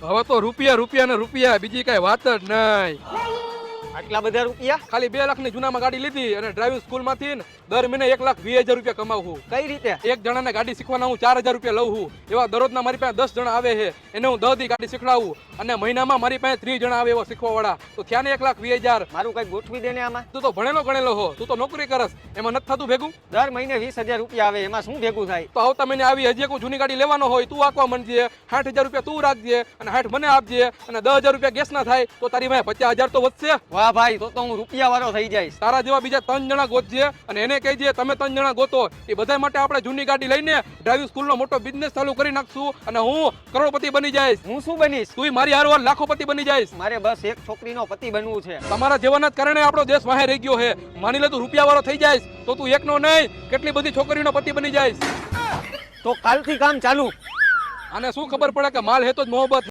હવે તો રૂપિયા રૂપિયા ને રૂપિયા, બીજી કઈ વાત જ નહીં. આટલા બધા રૂપિયા ખાલી 2 લાખની જૂનામાં ગાડી લીધી અને ડ્રાઇવિંગ સ્કૂલ માંથી દર મહિને 1,20,000 રૂપિયા કમાવું. કઈ રીતે? એક જણાને ગાડી શીખવાના હું 4,000 રૂપિયા લઉં છું. એવા દરરોજના મારી પાસે 10 જણા આવે છે, એને હું 10 દી ગાડી શીખડાવું અને મહિનામાં મારી પાસે 30 જણા આવે એવા શીખવાવાળા. તો થયા ને 1,20,000. મારું કઈ ગોઠવી દે ને આમાં. તું તો ભણેલો ગણેલો હો, તું તો નોકરી કરસ, એમાં નથી થતું ભેગું. દર મહિને 20,000 રૂપિયા આવે, એમાં શું ભેગું થાય? તો આવતા મહિને આવી હજી કોઈ જૂની ગાડી લેવાનો હોય તું આંકવા માંડજે, 60,000 રૂપિયા તું રાખજે અને 60 મને આપજે અને 10,000 રૂપિયા ગેસ ના થાય તો તારી પાસે 50,000 તો વધશે. વાહ ભાઈ, તો હું રૂપિયા વાળો થઈ જઈશ. તારા જેવા બીજા 3 જણા ગોતજે અને એને કહેજે તમે 3 જણા ગોતો. એ બધા માટે આપણે જૂની ગાડી લઈને ડ્રાઇવિંગ સ્કૂલનો મોટો બિઝનેસ ચાલુ કરી નાખશું અને હું કરોડપતિ બની જઈશ. હું શું બનીશ? તું મારી હારવાર લાખોપતિ બની જઈશ. મારે બસ એક છોકરીનો પતિ બનવું છે. તમારા જીવનના જ કારણે આપણો દેશ વાહે રહી ગયો છે. માની લે તું રૂપિયા વાળો થઈ જઈશ તો તું એકનો નહીં કેટલી બધી છોકરીનો પતિ બની જઈશ. તો કાલથી કામ ચાલુ. આને શું ખબર પડે કે માલ હે તો જ મોહબ્બત.